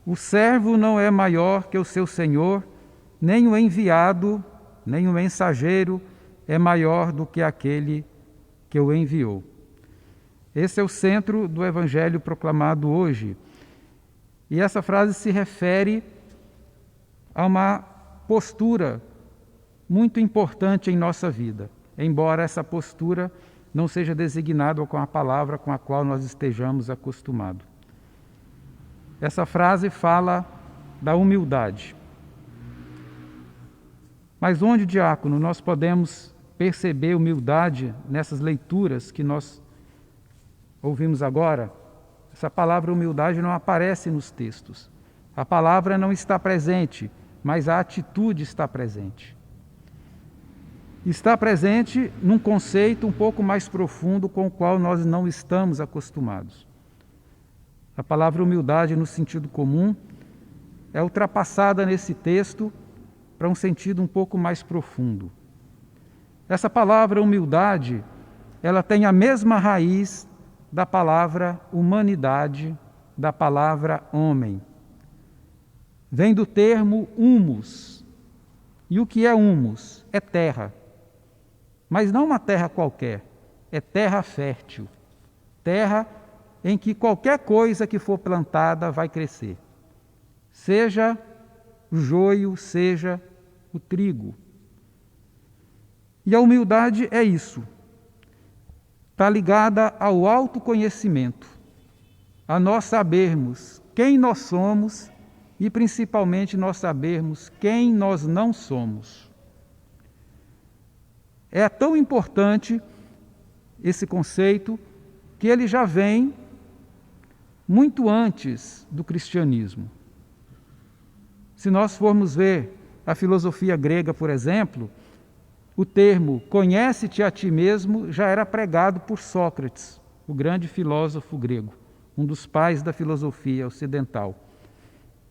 O servo não é maior que o seu senhor, nem o enviado, nem o mensageiro é maior do que aquele que o enviou. Esse é o centro do evangelho proclamado hoje. E essa frase se refere a uma postura muito importante em nossa vida, embora essa postura não seja designada com a palavra com a qual nós estejamos acostumados. Essa frase fala da humildade. Mas onde, diácono, nós podemos perceber humildade nessas leituras que nós ouvimos agora? Essa palavra humildade não aparece nos textos. A palavra não está presente, mas a atitude está presente. Está presente num conceito um pouco mais profundo com o qual nós não estamos acostumados. A palavra humildade, no sentido comum, é ultrapassada nesse texto para um sentido um pouco mais profundo. Essa palavra humildade, ela tem a mesma raiz da palavra humanidade, da palavra homem. Vem do termo humus. E o que é humus? É terra. Mas não uma terra qualquer, é terra fértil. Terra em que qualquer coisa que for plantada vai crescer. Seja o joio, seja o trigo. E a humildade é isso. Está ligada ao autoconhecimento, a nós sabermos quem nós somos e principalmente nós sabermos quem nós não somos. É tão importante esse conceito que ele já vem muito antes do cristianismo. Se nós formos ver a filosofia grega, por exemplo, o termo conhece-te a ti mesmo já era pregado por Sócrates, o grande filósofo grego, um dos pais da filosofia ocidental.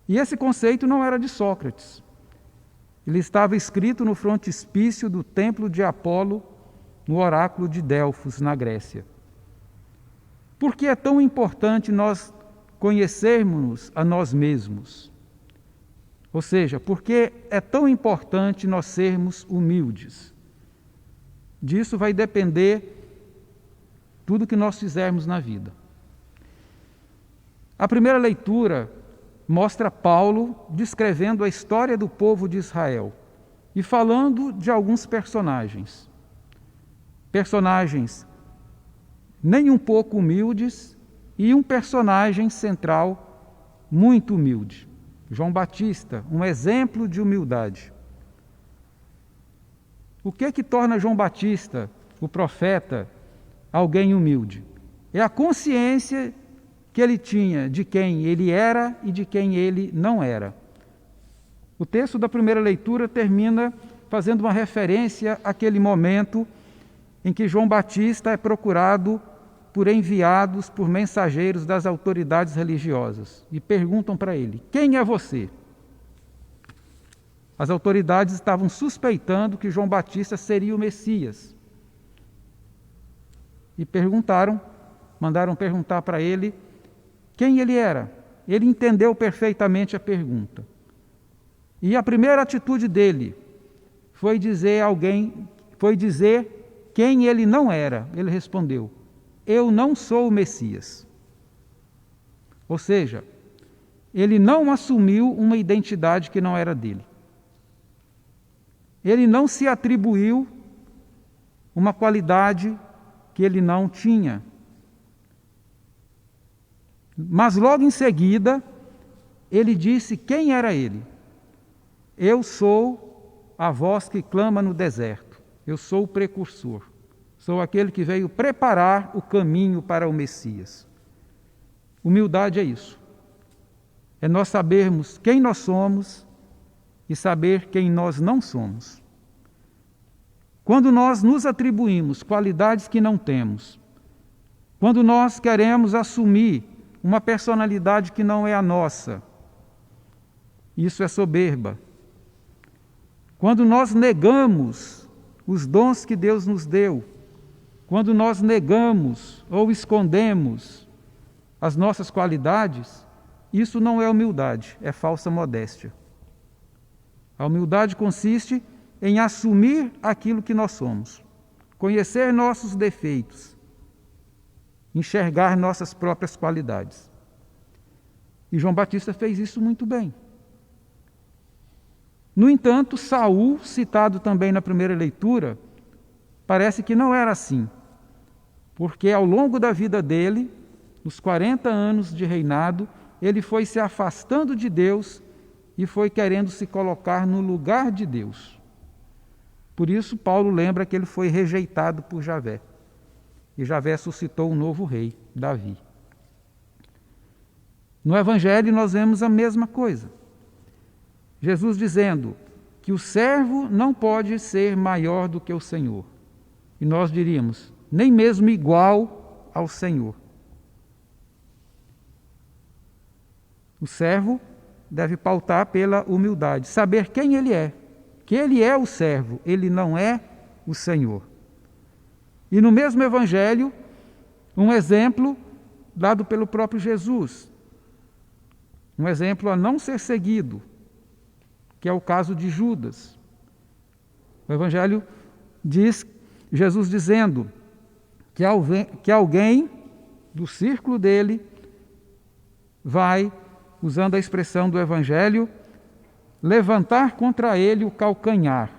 E esse conceito não era de Sócrates. Ele estava escrito no frontispício do templo de Apolo, no oráculo de Delfos, na Grécia. Por que é tão importante nós conhecermos a nós mesmos? Ou seja, por que é tão importante nós sermos humildes? Disso vai depender tudo que nós fizermos na vida. A primeira leitura mostra Paulo descrevendo a história do povo de Israel e falando de alguns personagens. Personagens nem um pouco humildes e um personagem central muito humilde. João Batista, um exemplo de humildade. O que torna João Batista, o profeta, alguém humilde? É a consciência que ele tinha de quem ele era e de quem ele não era. O texto da primeira leitura termina fazendo uma referência àquele momento em que João Batista é procurado por enviados, por mensageiros das autoridades religiosas e perguntam para ele: quem é você? As autoridades estavam suspeitando que João Batista seria o Messias. E mandaram perguntar para ele quem ele era. Ele entendeu perfeitamente a pergunta. E a primeira atitude dele foi dizer quem ele não era. Ele respondeu: eu não sou o Messias. Ou seja, ele não assumiu uma identidade que não era dele. Ele não se atribuiu uma qualidade que ele não tinha. Mas logo em seguida, ele disse quem era ele. Eu sou a voz que clama no deserto. Eu sou o precursor. Sou aquele que veio preparar o caminho para o Messias. Humildade é isso. É nós sabermos quem nós somos e saber quem nós não somos. Quando nós nos atribuímos qualidades que não temos, quando nós queremos assumir uma personalidade que não é a nossa, isso é soberba. Quando nós negamos os dons que Deus nos deu, quando nós negamos ou escondemos as nossas qualidades, isso não é humildade, é falsa modéstia. A humildade consiste em assumir aquilo que nós somos, conhecer nossos defeitos, enxergar nossas próprias qualidades. E João Batista fez isso muito bem. No entanto, Saul, citado também na primeira leitura, parece que não era assim, porque ao longo da vida dele, nos 40 anos de reinado, ele foi se afastando de Deus e foi querendo se colocar no lugar de Deus. Por isso, Paulo lembra que ele foi rejeitado por Javé. E Javé suscitou um novo rei, Davi. No Evangelho nós vemos a mesma coisa. Jesus dizendo que o servo não pode ser maior do que o Senhor. E nós diríamos, nem mesmo igual ao Senhor. O servo deve pautar pela humildade, saber quem ele é, que ele é o servo, ele não é o Senhor. E no mesmo Evangelho, um exemplo dado pelo próprio Jesus, um exemplo a não ser seguido, que é o caso de Judas. O Evangelho diz, Jesus dizendo que alguém do círculo dele vai, usando a expressão do Evangelho, levantar contra ele o calcanhar.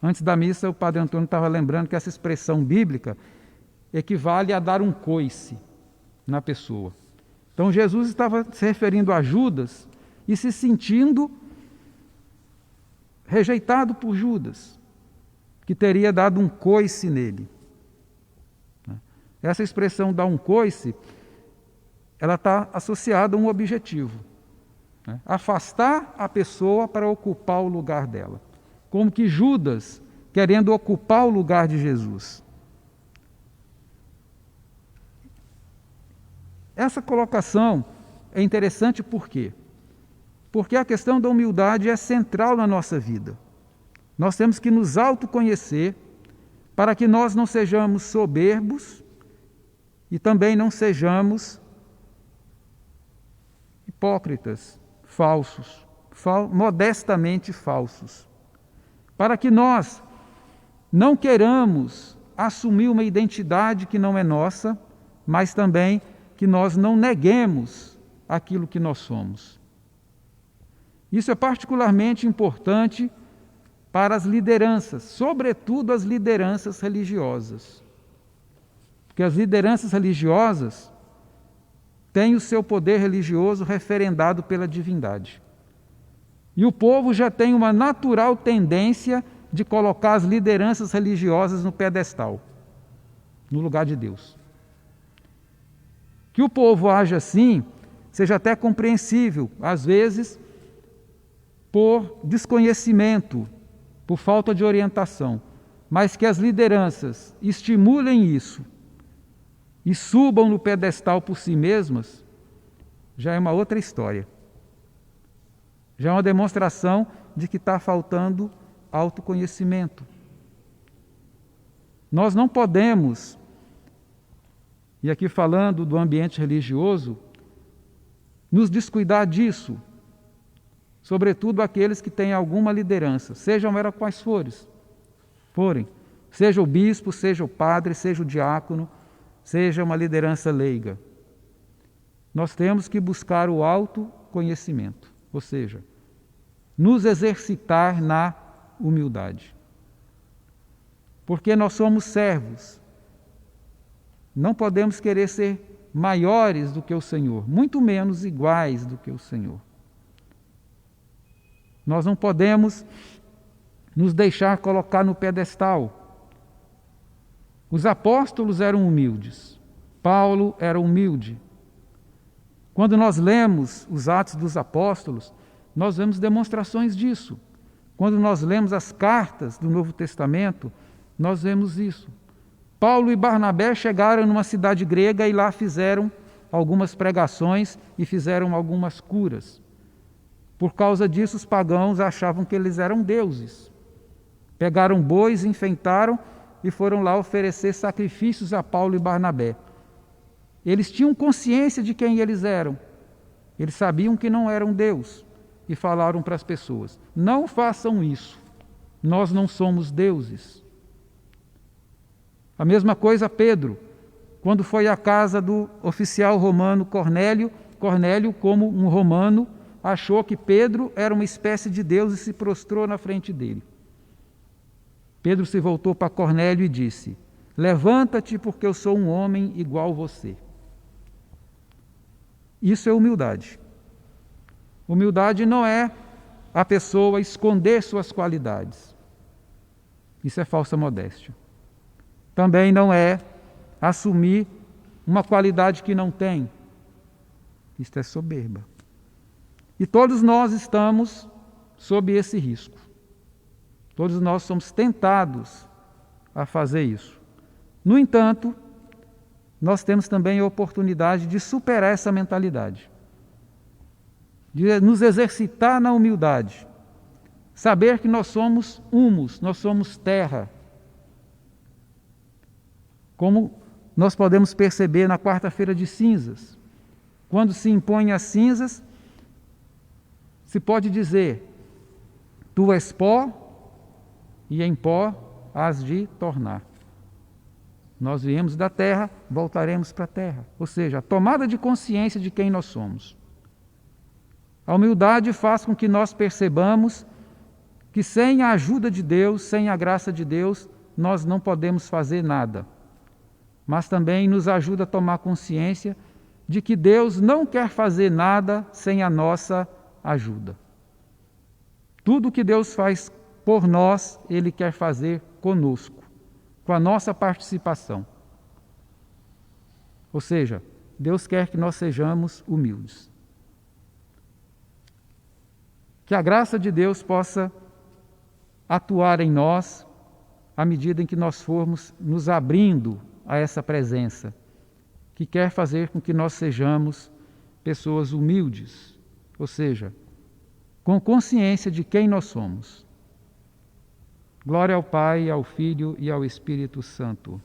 Antes da missa, o Padre Antônio estava lembrando que essa expressão bíblica equivale a dar um coice na pessoa. Então Jesus estava se referindo a Judas e se sentindo rejeitado por Judas, que teria dado um coice nele. Essa expressão dar um coice, ela está associada a um objetivo. Afastar a pessoa para ocupar o lugar dela. Como que Judas querendo ocupar o lugar de Jesus. Essa colocação é interessante por quê? Porque a questão da humildade é central na nossa vida. Nós temos que nos autoconhecer para que nós não sejamos soberbos e também não sejamos hipócritas, falsos, modestamente falsos. Para que nós não queiramos assumir uma identidade que não é nossa, mas também que nós não neguemos aquilo que nós somos. Isso é particularmente importante para as lideranças, sobretudo as lideranças religiosas. Porque as lideranças religiosas têm o seu poder religioso referendado pela divindade. E o povo já tem uma natural tendência de colocar as lideranças religiosas no pedestal, no lugar de Deus. Que o povo age assim, seja até compreensível, às vezes por desconhecimento, por falta de orientação, mas que as lideranças estimulem isso e subam no pedestal por si mesmas, já é uma outra história. Já é uma demonstração de que está faltando autoconhecimento. Nós não podemos, e aqui falando do ambiente religioso, nos descuidar disso, sobretudo aqueles que têm alguma liderança, sejam elas quais forem, seja o bispo, seja o padre, seja o diácono, seja uma liderança leiga. Nós temos que buscar o autoconhecimento, ou seja, nos exercitar na humildade. Porque nós somos servos. Não podemos querer ser maiores do que o Senhor, muito menos iguais do que o Senhor. Nós não podemos nos deixar colocar no pedestal. Os apóstolos eram humildes. Paulo era humilde. Quando nós lemos os Atos dos Apóstolos, nós vemos demonstrações disso. Quando nós lemos as cartas do Novo Testamento, nós vemos isso. Paulo e Barnabé chegaram numa cidade grega e lá fizeram algumas pregações e fizeram algumas curas. Por causa disso, os pagãos achavam que eles eram deuses. Pegaram bois, enfeitaram e foram lá oferecer sacrifícios a Paulo e Barnabé. Eles tinham consciência de quem eles eram. Eles sabiam que não eram Deus e falaram para as pessoas: não façam isso, nós não somos deuses. A mesma coisa Pedro, quando foi à casa do oficial romano Cornélio, Cornélio, como um romano, achou que Pedro era uma espécie de Deus e se prostrou na frente dele. Pedro se voltou para Cornélio e disse: levanta-te, porque eu sou um homem igual a você. Isso é humildade. Humildade não é a pessoa esconder suas qualidades. Isso é falsa modéstia. Também não é assumir uma qualidade que não tem. Isto é soberba. E todos nós estamos sob esse risco. Todos nós somos tentados a fazer isso. No entanto, nós temos também a oportunidade de superar essa mentalidade, de nos exercitar na humildade, saber que nós somos humus, nós somos terra. Como nós podemos perceber na quarta-feira de cinzas, quando se impõem as cinzas, se pode dizer: tu és pó, e em pó hás de tornar. Nós viemos da terra, voltaremos para a terra. Ou seja, a tomada de consciência de quem nós somos. A humildade faz com que nós percebamos que sem a ajuda de Deus, sem a graça de Deus, nós não podemos fazer nada. Mas também nos ajuda a tomar consciência de que Deus não quer fazer nada sem a nossa ajuda. Tudo que Deus faz por nós, Ele quer fazer conosco, com a nossa participação. Ou seja, Deus quer que nós sejamos humildes. Que a graça de Deus possa atuar em nós à medida em que nós formos nos abrindo a essa presença, que quer fazer com que nós sejamos pessoas humildes, ou seja, com consciência de quem nós somos. Glória ao Pai, ao Filho e ao Espírito Santo.